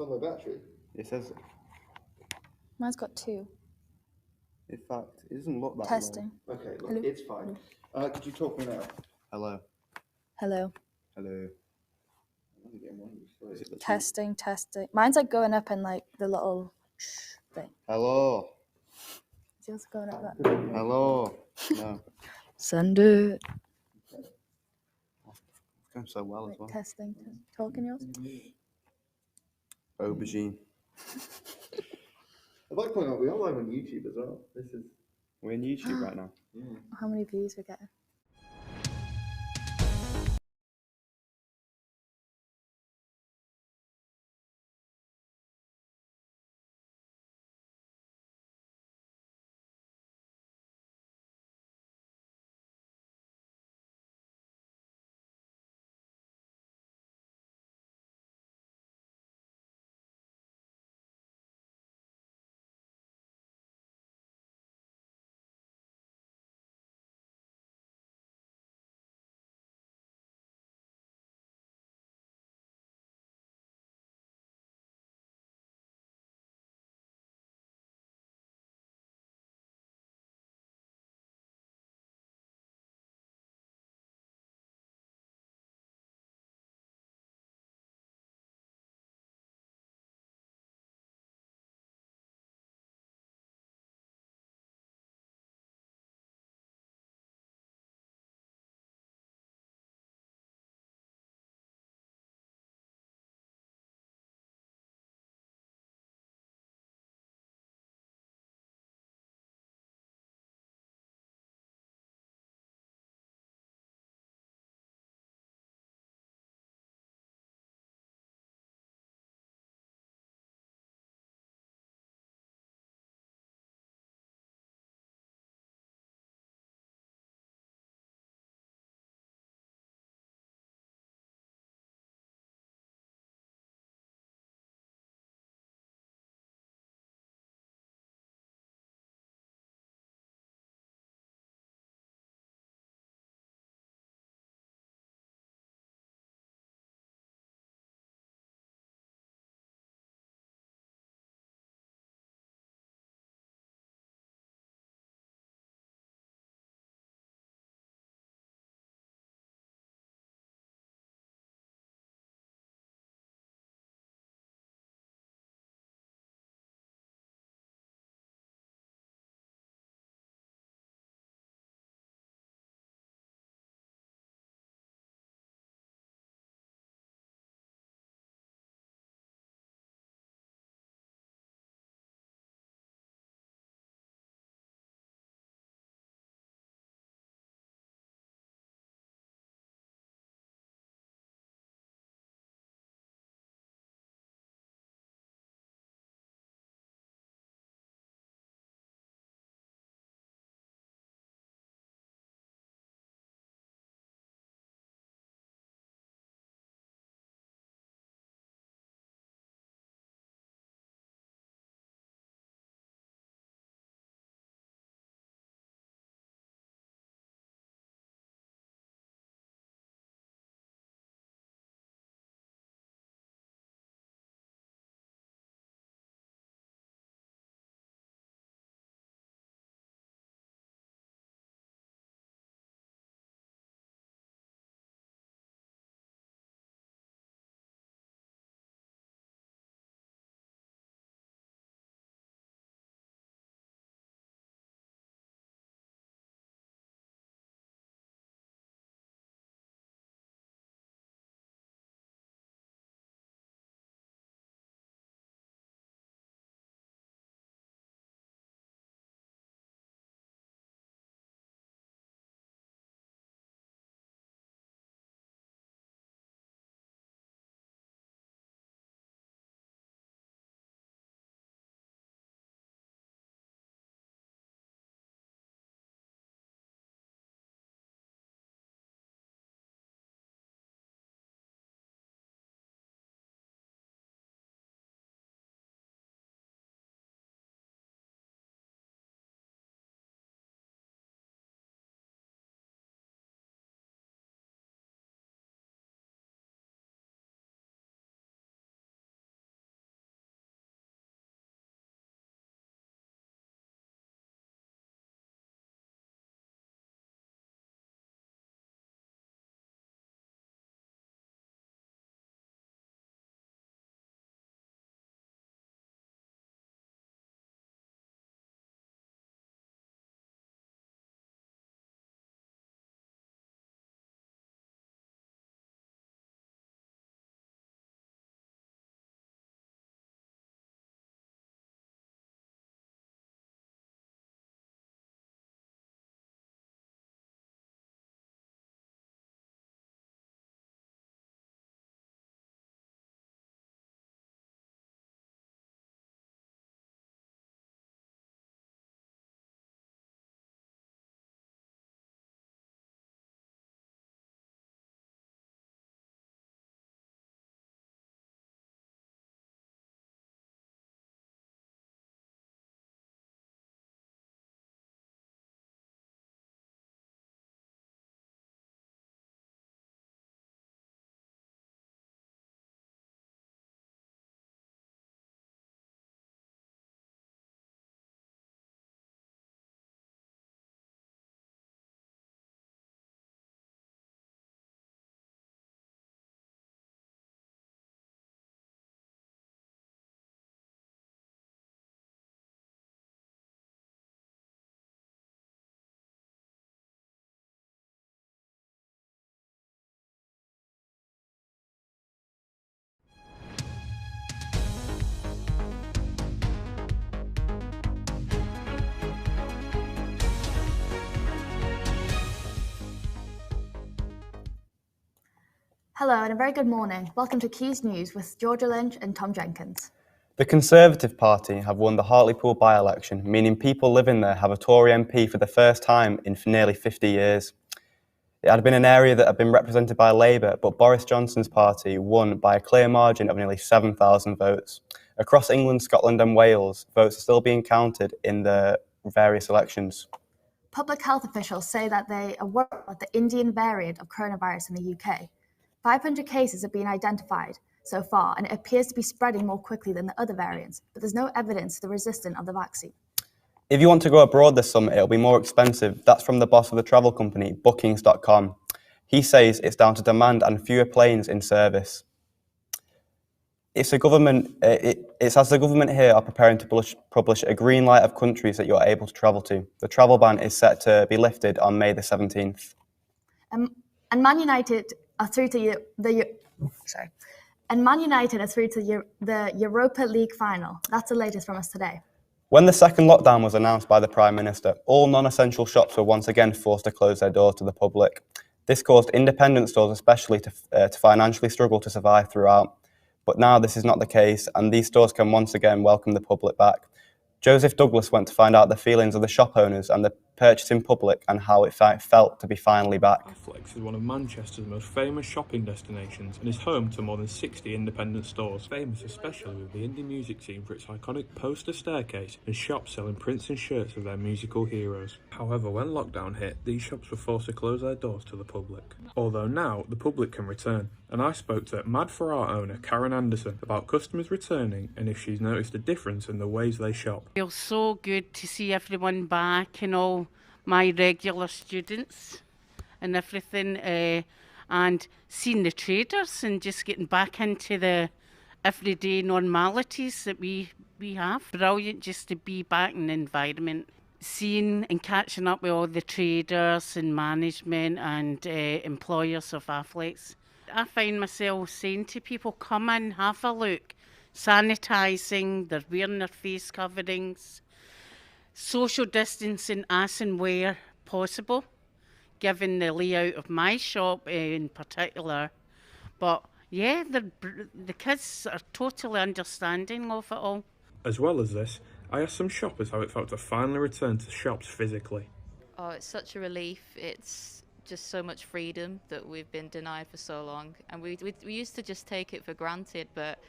on my battery. It says, Mine's got 2. in fact, it doesn't look that Testing. Okay, look, Hello? it's fine. Could you talk me now? Hello. Hello. Hello. I'm getting one of these Is it the Testing. Mine's like going up in like the little thing. Hello. Is yours going up that? Hello. No. Send it. It's going so well as well. Testing. Talking yours? Aubergine. I'd like to point out we are live on YouTube as well. We're on YouTube right now. Yeah. How many views we're getting? Hello and a very good morning. Welcome to Quays News with Georgia Lynch and Tom Jenkins. The Conservative Party have won the Hartlepool by-election, meaning people living there have a Tory MP for the first time in nearly 50 years. It had been an area that had been represented by Labour, but Boris Johnson's party won by a clear margin of nearly 7,000 votes. Across England, Scotland and Wales, votes are still being counted in the various elections. Public health officials say that they are worried about the Indian variant of coronavirus in the UK. 500 cases have been identified so far, and it appears to be spreading more quickly than the other variants, but there's no evidence to the resistance of the vaccine. If you want to go abroad this summer, it'll be more expensive. That's from the boss of the travel company, Bookings.com. He says it's down to demand and fewer planes in service. It's as the government here are preparing to publish a green light of countries that you're able to travel to. The travel ban is set to be lifted on May the 17th. And Man United are through to the Europa League final. That's the latest from us today. When the second lockdown was announced by the Prime Minister, all non-essential shops were once again forced to close their doors to the public. This caused independent stores especially to financially struggle to survive throughout. But now this is not the case, and these stores can once again welcome the public back. Joseph Douglas went to find out the feelings of the shop owners and the purchasing public and how it felt to be finally back. Flex is one of Manchester's most famous shopping destinations and is home to more than 60 independent stores, famous especially with the indie music scene for its iconic poster staircase and shops selling prints and shirts of their musical heroes. However, when lockdown hit, these shops were forced to close their doors to the public. Although now, the public can return, and I spoke to Mad for Art owner Karen Anderson about customers returning and if she's noticed a difference in the ways they shop. It feels so good to see everyone back and all my regular students and everything, and seeing the traders and just getting back into the everyday normalities that we have. Brilliant just to be back in the environment, seeing and catching up with all the traders and management and employers of athletes. I find myself saying to people, come in, have a look, sanitising, they're wearing their face coverings, social distancing as and where possible, given the layout of my shop in particular. But yeah, the kids are totally understanding of it all. As well as this, I asked some shoppers how it felt to finally return to shops physically. Oh, it's such a relief. It's just so much freedom that we've been denied for so long. And we used to just take it for granted, but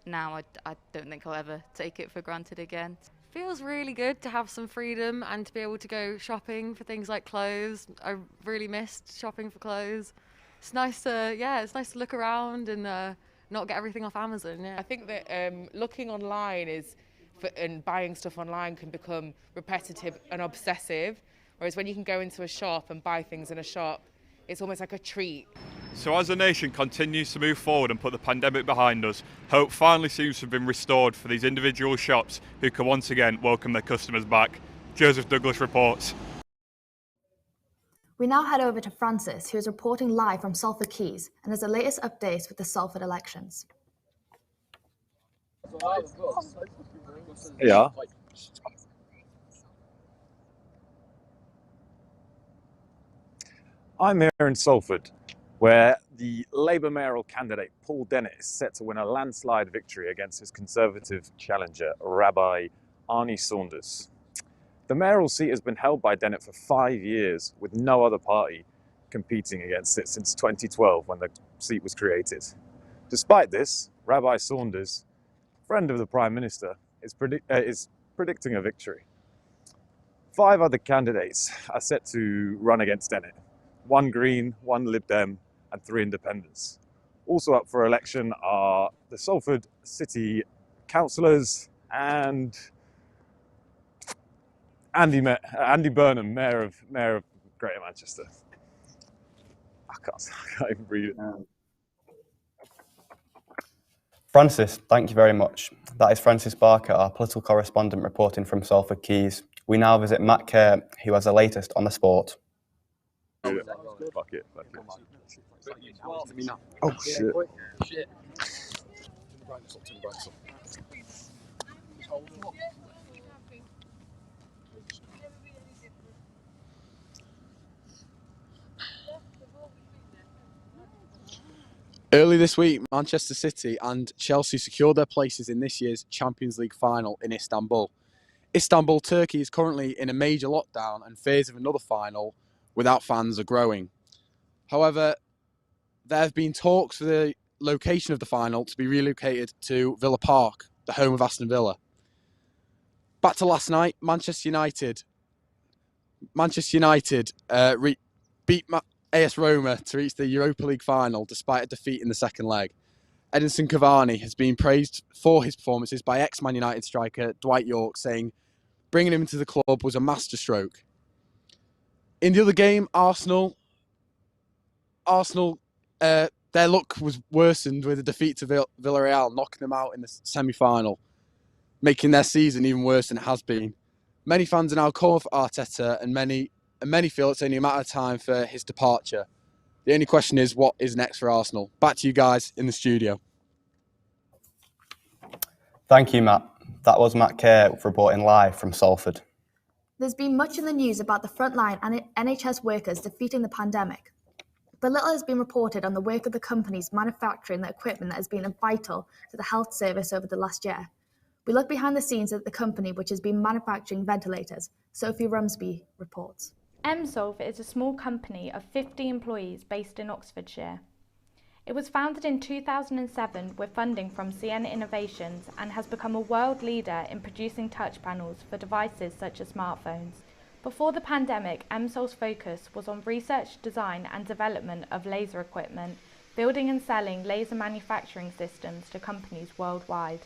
now I don't think I'll ever take it for granted again. Feels really good to have some freedom and to be able to go shopping for things like clothes. I really missed shopping for clothes. It's nice to look around and not get everything off Amazon. Yeah. I think that looking online and buying stuff online can become repetitive and obsessive, whereas when you can go into a shop and buy things in a shop, it's almost like a treat. So as the nation continues to move forward and put the pandemic behind us, hope finally seems to have been restored for these individual shops who can once again welcome their customers back. Joseph Douglas reports. We now head over to Francis, who is reporting live from Salford Quays and has the latest updates with the Salford elections. Yeah. I'm here in Salford, where the Labour mayoral candidate Paul Dennett is set to win a landslide victory against his Conservative challenger, Rabbi Arnie Saunders. The mayoral seat has been held by Dennett for 5 years, with no other party competing against it since 2012 when the seat was created. Despite this, Rabbi Saunders, friend of the Prime Minister, is predicting a victory. 5 other candidates are set to run against Dennett. 1 Green, 1 Lib Dem and 3 Independents. Also up for election are the Salford City Councillors and Andy Burnham, Mayor of Greater Manchester. I can't even read it. Francis, thank you very much. That is Francis Barker, our political correspondent reporting from Salford Quays. We now visit Matt Kerr, who has the latest on the sport. Fuck it. Oh shit. Early this week, Manchester City and Chelsea secured their places in this year's Champions League final in Istanbul. Istanbul, Turkey is currently in a major lockdown and fears of another final without fans are growing. However, there have been talks for the location of the final to be relocated to Villa Park, the home of Aston Villa. Back to last night, Manchester United beat AS Roma to reach the Europa League final despite a defeat in the second leg. Edinson Cavani has been praised for his performances by ex-Man United striker Dwight Yorke, saying bringing him into the club was a masterstroke. In the other game, Arsenal, their luck was worsened with a defeat to Villarreal, knocking them out in the semi-final, making their season even worse than it has been. Many fans are now calling for Arteta, and many feel it's only a matter of time for his departure. The only question is, what is next for Arsenal? Back to you guys in the studio. Thank you, Matt. That was Matt Kerr reporting live from Salford. There's been much in the news about the frontline and NHS workers defeating the pandemic, but little has been reported on the work of the companies manufacturing the equipment that has been vital to the health service over the last year. We look behind the scenes at the company which has been manufacturing ventilators. Sophie Rumsby reports. Solve is a small company of 50 employees based in Oxfordshire. It was founded in 2007 with funding from Sienna Innovations and has become a world leader in producing touch panels for devices such as smartphones. Before the pandemic, Solve's focus was on research, design and development of laser equipment, building and selling laser manufacturing systems to companies worldwide.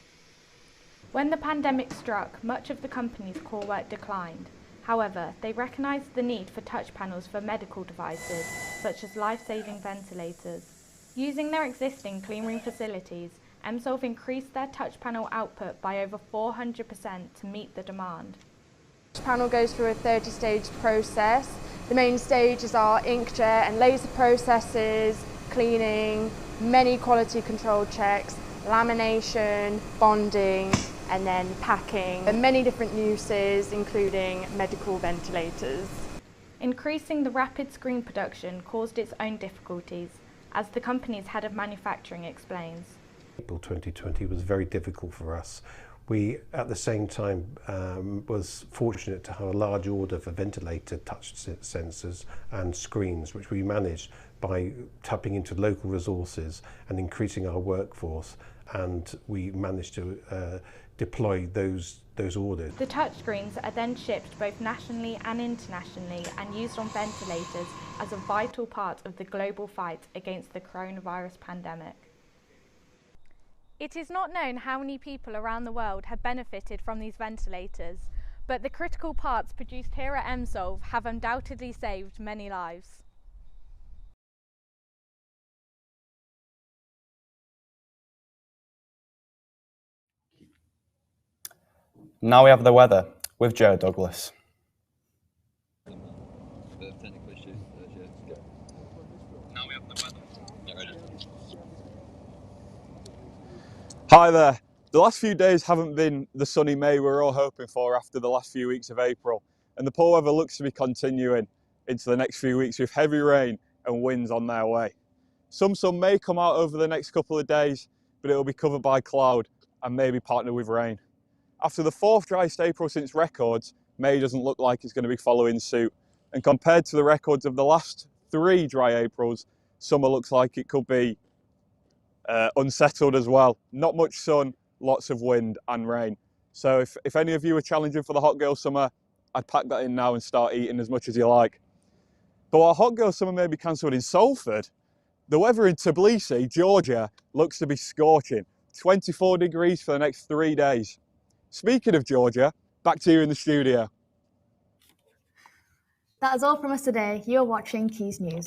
When the pandemic struck, much of the company's core work declined. However, they recognised the need for touch panels for medical devices, such as life-saving ventilators. Using their existing cleanroom facilities, Solve increased their touch panel output by over 400% to meet the demand. The touch panel goes through a 30-stage process. The main stages are inkjet and laser processes, cleaning, many quality control checks, lamination, bonding, and then packing, and many different uses, including medical ventilators. Increasing the rapid screen production caused its own difficulties, as the company's head of manufacturing explains. April 2020 was very difficult for us. We, at the same time, was fortunate to have a large order for ventilator touch sensors and screens, which we managed by tapping into local resources and increasing our workforce, and we managed to deploy those orders. The touchscreens are then shipped both nationally and internationally and used on ventilators as a vital part of the global fight against the coronavirus pandemic. It is not known how many people around the world have benefited from these ventilators, but the critical parts produced here at Solve have undoubtedly saved many lives. Now we have the weather with Joe Douglas. Hi there. The last few days haven't been the sunny May we were all hoping for after the last few weeks of April, and the poor weather looks to be continuing into the next few weeks with heavy rain and winds on their way. Some sun may come out over the next couple of days, but it will be covered by cloud and maybe partnered with rain. After the fourth driest April since records, May doesn't look like it's going to be following suit, and compared to the records of the last 3 dry Aprils, summer looks like it could be unsettled as well. Not much sun, lots of wind and rain. So if any of you are challenging for the hot girl summer, I'd pack that in now and start eating as much as you like. But while hot girl summer may be cancelled in Salford, the weather in Tbilisi, Georgia, looks to be scorching. 24 degrees for the next 3 days. Speaking of Georgia, back to you in the studio. That is all from us today. You're watching Quays News.